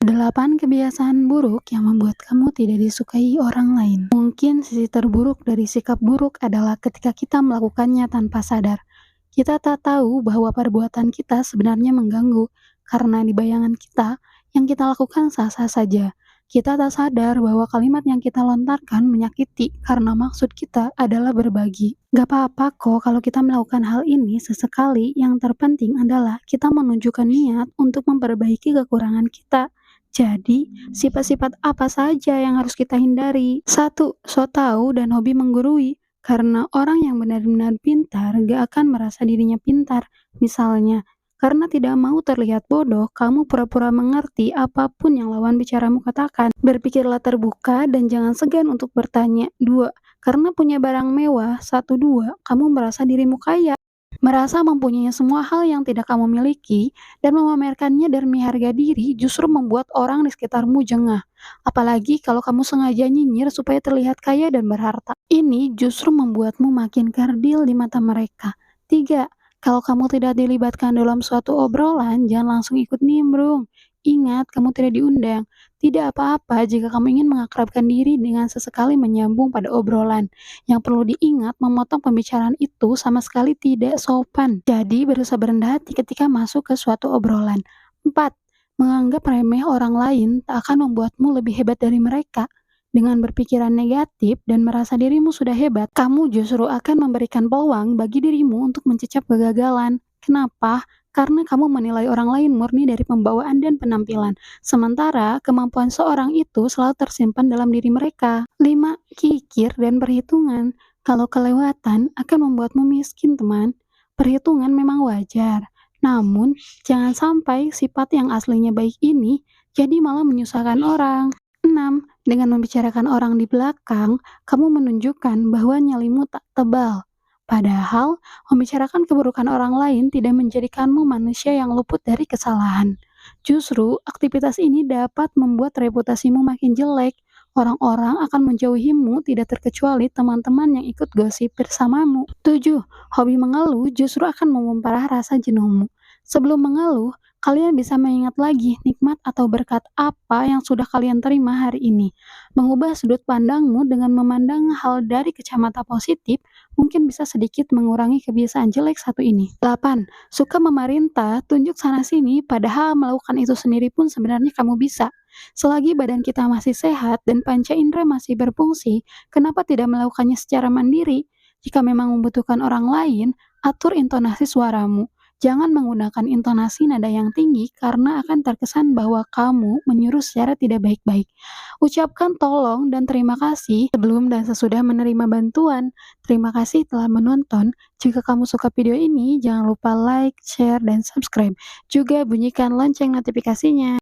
8 kebiasaan buruk yang membuat kamu tidak disukai orang lain. Mungkin sisi terburuk dari sikap buruk adalah ketika kita melakukannya tanpa sadar. Kita tak tahu bahwa perbuatan kita sebenarnya mengganggu, karena di bayangan kita, yang kita lakukan sah-sah saja. Kita tak sadar bahwa kalimat yang kita lontarkan menyakiti karena maksud kita adalah berbagi. Gak apa-apa kok kalau kita melakukan hal ini sesekali, yang terpenting adalah kita menunjukkan niat untuk memperbaiki kekurangan kita. Jadi, sifat-sifat apa saja yang harus kita hindari? 1. So tahu dan hobi menggurui. Karena orang yang benar-benar pintar gak akan merasa dirinya pintar. Misalnya, karena tidak mau terlihat bodoh, kamu pura-pura mengerti apapun yang lawan bicaramu katakan. Berpikirlah terbuka dan jangan segan untuk bertanya. 2. Karena punya barang mewah, 1, 2, kamu merasa dirimu kaya. Merasa mempunyai semua hal yang tidak kamu miliki dan memamerkannya demi harga diri justru membuat orang di sekitarmu jengah. Apalagi kalau kamu sengaja nyinyir supaya terlihat kaya dan berharta. Ini justru membuatmu makin kerdil di mata mereka. 3. Kalau kamu tidak dilibatkan dalam suatu obrolan, jangan langsung ikut nimbrung. Ingat, kamu tidak diundang. Tidak apa-apa jika kamu ingin mengakrabkan diri dengan sesekali menyambung pada obrolan. Yang perlu diingat, memotong pembicaraan itu sama sekali tidak sopan. Jadi, berusaha berendah hati ketika masuk ke suatu obrolan. 4. Menganggap remeh orang lain tak akan membuatmu lebih hebat dari mereka. Dengan berpikiran negatif dan merasa dirimu sudah hebat, kamu justru akan memberikan peluang bagi dirimu untuk mencecap kegagalan. Kenapa? Karena kamu menilai orang lain murni dari pembawaan dan penampilan. Sementara, kemampuan seorang itu selalu tersimpan dalam diri mereka. 5. Kikir dan perhitungan. Kalau kelewatan akan membuatmu miskin, teman. Perhitungan memang wajar. Namun, jangan sampai sifat yang aslinya baik ini jadi malah menyusahkan orang. 6. Dengan membicarakan orang di belakang, kamu menunjukkan bahwa nyalimu tak tebal. Padahal, membicarakan keburukan orang lain tidak menjadikanmu manusia yang luput dari kesalahan. Justru, aktivitas ini dapat membuat reputasimu makin jelek. Orang-orang akan menjauhimu tidak terkecuali teman-teman yang ikut gosip bersamamu. 7. Hobi mengeluh justru akan memperparah rasa jenuhmu. Sebelum mengeluh, kalian bisa mengingat lagi nikmat atau berkat apa yang sudah kalian terima hari ini. Mengubah sudut pandangmu dengan memandang hal dari kacamata positif mungkin bisa sedikit mengurangi kebiasaan jelek satu ini. 8. Suka memerintah, tunjuk sana-sini, padahal melakukan itu sendiri pun sebenarnya kamu bisa. Selagi badan kita masih sehat dan panca indera masih berfungsi, kenapa tidak melakukannya secara mandiri? Jika memang membutuhkan orang lain, atur intonasi suaramu. Jangan menggunakan intonasi nada yang tinggi karena akan terkesan bahwa kamu menyuruh secara tidak baik-baik. Ucapkan tolong dan terima kasih sebelum dan sesudah menerima bantuan. Terima kasih telah menonton. Jika kamu suka video ini, jangan lupa like, share, dan subscribe. Juga bunyikan lonceng notifikasinya.